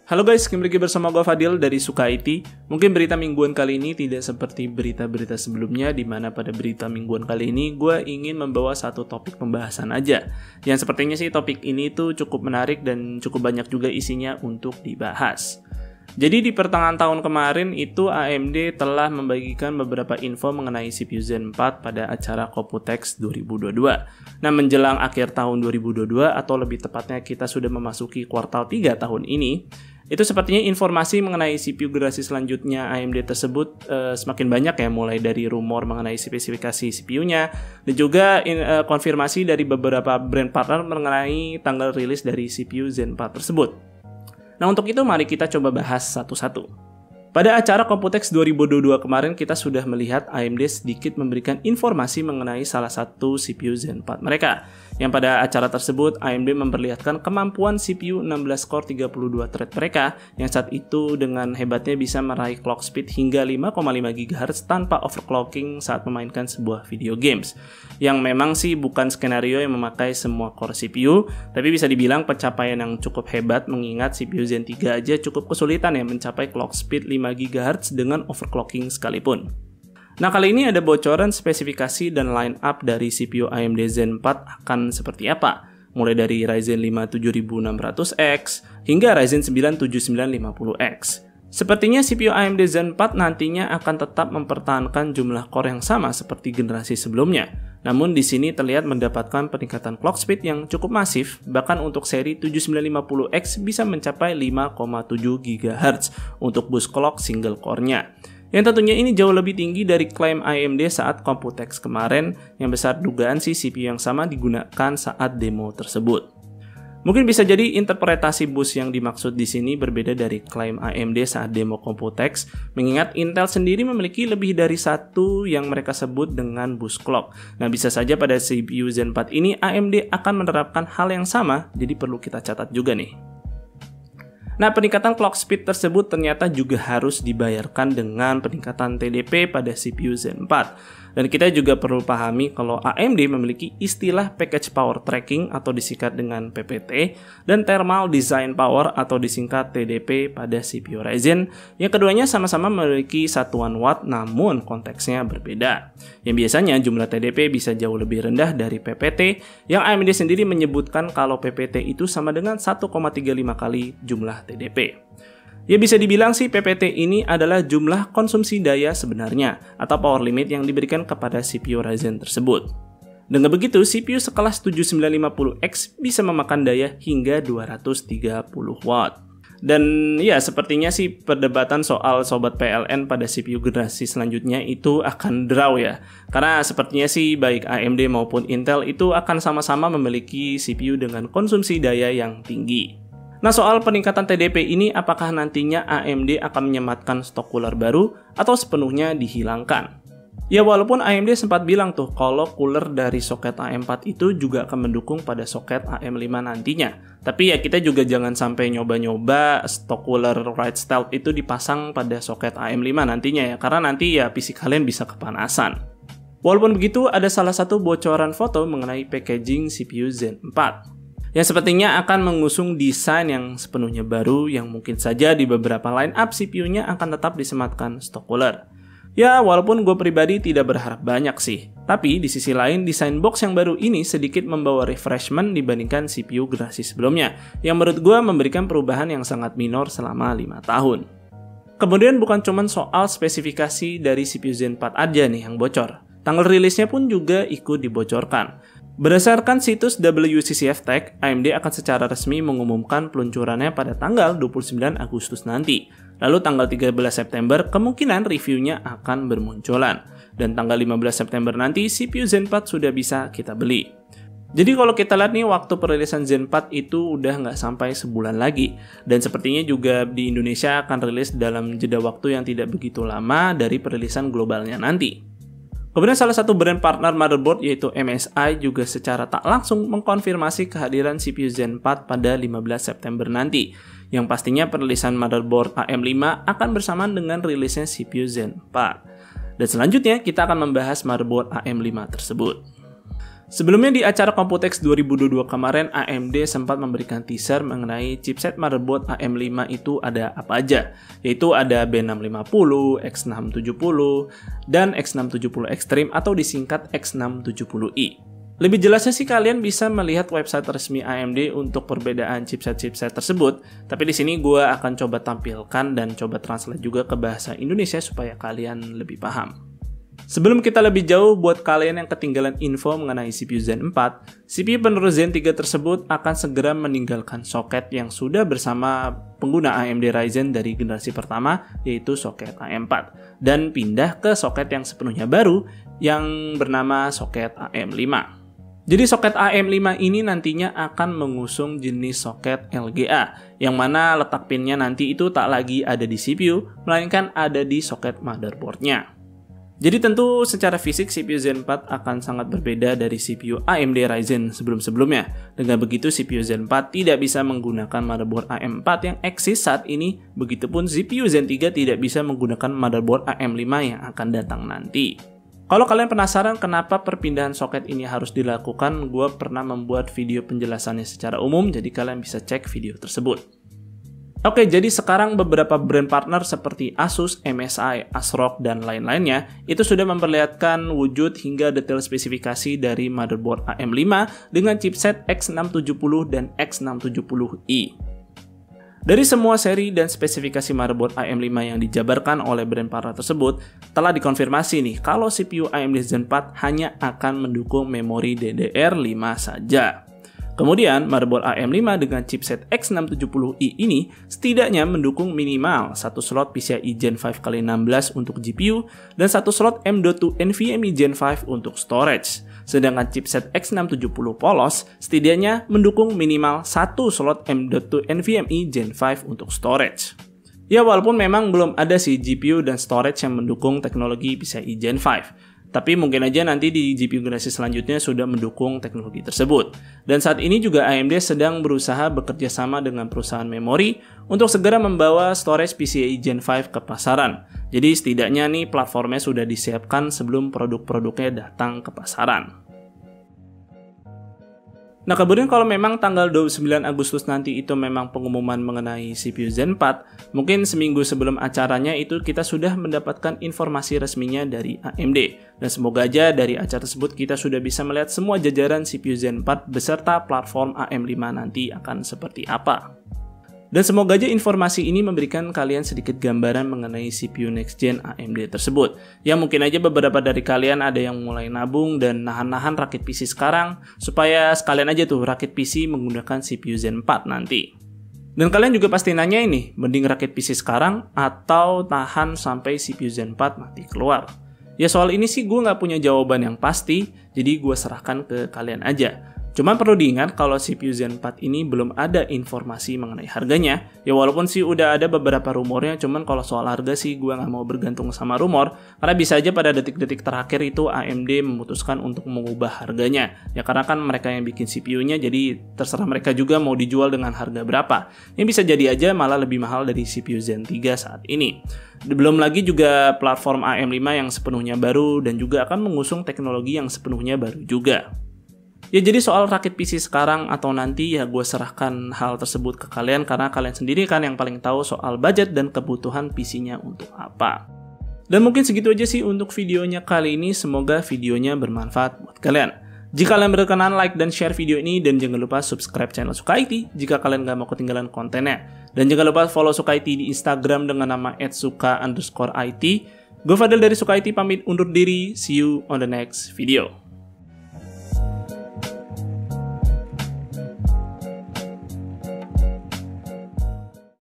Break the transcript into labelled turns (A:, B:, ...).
A: Halo guys, kembali lagi bersama gue Fadil dari Suka IT. Mungkin berita mingguan kali ini tidak seperti berita-berita sebelumnya, di mana pada berita mingguan kali ini gue ingin membawa satu topik pembahasan aja. Yang sepertinya sih topik ini tuh cukup menarik dan cukup banyak juga isinya untuk dibahas. Jadi di pertengahan tahun kemarin itu AMD telah membagikan beberapa info mengenai CPU Zen 4 pada acara Computex 2022. Nah, menjelang akhir tahun 2022 atau lebih tepatnya kita sudah memasuki kuartal 3 tahun ini, itu sepertinya informasi mengenai CPU generasi selanjutnya AMD tersebut semakin banyak ya, mulai dari rumor mengenai spesifikasi CPU-nya dan juga konfirmasi dari beberapa brand partner mengenai tanggal rilis dari CPU Zen 4 tersebut. Nah, untuk itu mari kita coba bahas satu-satu. Pada acara Computex 2022 kemarin kita sudah melihat AMD sedikit memberikan informasi mengenai salah satu CPU Zen 4 mereka. Yang pada acara tersebut AMD memperlihatkan kemampuan CPU 16 core 32 thread mereka yang saat itu dengan hebatnya bisa meraih clock speed hingga 5,5 GHz tanpa overclocking saat memainkan sebuah video games. Yang memang sih bukan skenario yang memakai semua core CPU, tapi bisa dibilang pencapaian yang cukup hebat mengingat CPU Zen 3 aja cukup kesulitan ya mencapai clock speed 5 GHz dengan overclocking sekalipun. Nah, kali ini ada bocoran spesifikasi dan line up dari CPU AMD Zen 4 akan seperti apa, mulai dari Ryzen 5 7600X hingga Ryzen 9 7950X. Sepertinya CPU AMD Zen 4 nantinya akan tetap mempertahankan jumlah core yang sama seperti generasi sebelumnya. Namun di sini terlihat mendapatkan peningkatan clock speed yang cukup masif, bahkan untuk seri 7950X bisa mencapai 5,7 GHz untuk boost clock single core-nya. Yang tentunya ini jauh lebih tinggi dari klaim AMD saat Computex kemarin, yang besar dugaan sih CPU yang sama digunakan saat demo tersebut. Mungkin bisa jadi interpretasi boost yang dimaksud di sini berbeda dari klaim AMD saat demo Computex, mengingat Intel sendiri memiliki lebih dari satu yang mereka sebut dengan boost clock. Nah, bisa saja pada CPU Zen 4 ini AMD akan menerapkan hal yang sama, jadi perlu kita catat juga nih. Nah, peningkatan clock speed tersebut ternyata juga harus dibayarkan dengan peningkatan TDP pada CPU Zen 4. Dan kita juga perlu pahami kalau AMD memiliki istilah Package Power Tracking atau disingkat dengan PPT dan Thermal Design Power atau disingkat TDP pada CPU Ryzen, yang keduanya sama-sama memiliki satuan watt namun konteksnya berbeda. Yang biasanya jumlah TDP bisa jauh lebih rendah dari PPT, yang AMD sendiri menyebutkan kalau PPT itu sama dengan 1,35 kali jumlah TDP. Ya, bisa dibilang sih PPT ini adalah jumlah konsumsi daya sebenarnya atau power limit yang diberikan kepada CPU Ryzen tersebut. Dengan begitu, CPU sekelas 7950X bisa memakan daya hingga 230 watt. Dan ya, sepertinya sih perdebatan soal sobat PLN pada CPU generasi selanjutnya itu akan draw ya. Karena sepertinya sih baik AMD maupun Intel itu akan sama-sama memiliki CPU dengan konsumsi daya yang tinggi. Nah, soal peningkatan TDP ini apakah nantinya AMD akan menyematkan stok cooler baru atau sepenuhnya dihilangkan? Ya, walaupun AMD sempat bilang tuh kalau cooler dari soket AM4 itu juga akan mendukung pada soket AM5 nantinya. Tapi ya kita juga jangan sampai nyoba-nyoba stok cooler Wright Stealth itu dipasang pada soket AM5 nantinya ya, karena nanti ya PC kalian bisa kepanasan. Walaupun begitu, ada salah satu bocoran foto mengenai packaging CPU Zen 4. Yang sepertinya akan mengusung desain yang sepenuhnya baru yang mungkin saja di beberapa line up CPU-nya akan tetap disematkan stok cooler. Ya, walaupun gue pribadi tidak berharap banyak sih. Tapi di sisi lain, desain box yang baru ini sedikit membawa refreshment dibandingkan CPU generasi sebelumnya, yang menurut gue memberikan perubahan yang sangat minor selama 5 tahun. Kemudian bukan cuma soal spesifikasi dari CPU Zen 4 aja nih yang bocor. Tanggal rilisnya pun juga ikut dibocorkan. Berdasarkan situs WCCF Tech, AMD akan secara resmi mengumumkan peluncurannya pada tanggal 29 Agustus nanti. Lalu tanggal 13 September kemungkinan reviewnya akan bermunculan. Dan tanggal 15 September nanti CPU Zen 4 sudah bisa kita beli. Jadi kalau kita lihat nih, waktu perilisan Zen 4 itu udah nggak sampai sebulan lagi. Dan sepertinya juga di Indonesia akan rilis dalam jeda waktu yang tidak begitu lama dari perilisan globalnya nanti. Kemudian salah satu brand partner motherboard yaitu MSI juga secara tak langsung mengkonfirmasi kehadiran CPU Zen 4 pada 15 September nanti, yang pastinya perilisan motherboard AM5 akan bersamaan dengan rilisnya CPU Zen 4. Dan selanjutnya kita akan membahas motherboard AM5 tersebut. Sebelumnya di acara Computex 2022 kemarin, AMD sempat memberikan teaser mengenai chipset motherboard AM5 itu ada apa aja, yaitu ada B650, X670, dan X670 Extreme atau disingkat X670i. Lebih jelasnya sih kalian bisa melihat website resmi AMD untuk perbedaan chipset-chipset tersebut, tapi di sini gue akan coba tampilkan dan coba translate juga ke bahasa Indonesia supaya kalian lebih paham. Sebelum kita lebih jauh, buat kalian yang ketinggalan info mengenai CPU Zen 4, CPU penerus Zen 3 tersebut akan segera meninggalkan soket yang sudah bersama pengguna AMD Ryzen dari generasi pertama, yaitu soket AM4, dan pindah ke soket yang sepenuhnya baru yang bernama soket AM5. Jadi soket AM5 ini nantinya akan mengusung jenis soket LGA, yang mana letak pinnya nanti itu tak lagi ada di CPU, melainkan ada di soket motherboardnya. Jadi tentu secara fisik CPU Zen 4 akan sangat berbeda dari CPU AMD Ryzen sebelum-sebelumnya. Dengan begitu CPU Zen 4 tidak bisa menggunakan motherboard AM4 yang eksis saat ini, begitupun CPU Zen 3 tidak bisa menggunakan motherboard AM5 yang akan datang nanti. Kalau kalian penasaran kenapa perpindahan soket ini harus dilakukan, gue pernah membuat video penjelasannya secara umum, jadi kalian bisa cek video tersebut. Oke, jadi sekarang beberapa brand partner seperti Asus, MSI, ASRock, dan lain-lainnya itu sudah memperlihatkan wujud hingga detail spesifikasi dari motherboard AM5 dengan chipset X670 dan X670i. Dari semua seri dan spesifikasi motherboard AM5 yang dijabarkan oleh brand partner tersebut, telah dikonfirmasi nih kalau CPU AMD Zen 4 hanya akan mendukung memori DDR5 saja. Kemudian, motherboard AM5 dengan chipset X670i ini setidaknya mendukung minimal satu slot PCIe Gen 5x16 untuk GPU dan satu slot M.2 NVMe Gen 5 untuk storage. Sedangkan chipset X670 polos setidaknya mendukung minimal satu slot M.2 NVMe Gen 5 untuk storage. Ya, walaupun memang belum ada sih GPU dan storage yang mendukung teknologi PCIe Gen 5. Tapi mungkin aja nanti di GPU generasi selanjutnya sudah mendukung teknologi tersebut. Dan saat ini juga AMD sedang berusaha bekerja sama dengan perusahaan memori untuk segera membawa storage PCIe Gen 5 ke pasaran. Jadi setidaknya nih platformnya sudah disiapkan sebelum produk-produknya datang ke pasaran. Nah, kemudian kalau memang tanggal 29 Agustus nanti itu memang pengumuman mengenai CPU Zen 4, mungkin seminggu sebelum acaranya itu kita sudah mendapatkan informasi resminya dari AMD. Dan semoga aja dari acara tersebut kita sudah bisa melihat semua jajaran CPU Zen 4 beserta platform AM5 nanti akan seperti apa. Dan semoga aja informasi ini memberikan kalian sedikit gambaran mengenai CPU next gen AMD tersebut. Ya mungkin aja beberapa dari kalian ada yang mulai nabung dan nahan-nahan rakit PC sekarang, supaya sekalian aja tuh rakit PC menggunakan CPU Zen 4 nanti. Dan kalian juga pasti nanya ini, mending rakit PC sekarang atau tahan sampai CPU Zen 4 nanti keluar? Ya soal ini sih gue nggak punya jawaban yang pasti, jadi gue serahkan ke kalian aja. Cuman perlu diingat kalau CPU Zen 4 ini belum ada informasi mengenai harganya. Ya walaupun sih udah ada beberapa rumornya, cuman kalau soal harga sih gue nggak mau bergantung sama rumor. Karena bisa aja pada detik-detik terakhir itu AMD memutuskan untuk mengubah harganya. Ya karena kan mereka yang bikin CPU-nya, jadi terserah mereka juga mau dijual dengan harga berapa. Yang bisa jadi aja malah lebih mahal dari CPU Zen 3 saat ini. Belum lagi juga platform AM5 yang sepenuhnya baru dan juga akan mengusung teknologi yang sepenuhnya baru juga. Ya jadi soal rakit PC sekarang atau nanti ya gue serahkan hal tersebut ke kalian karena kalian sendiri kan yang paling tahu soal budget dan kebutuhan PC-nya untuk apa. Dan mungkin segitu aja sih untuk videonya kali ini, semoga videonya bermanfaat buat kalian. Jika kalian berkenan like dan share video ini dan jangan lupa subscribe channel Suka IT jika kalian gak mau ketinggalan kontennya. Dan jangan lupa follow Suka IT di Instagram dengan nama @suka_it. Gue Fadil dari Suka IT pamit undur diri, see you on the next video.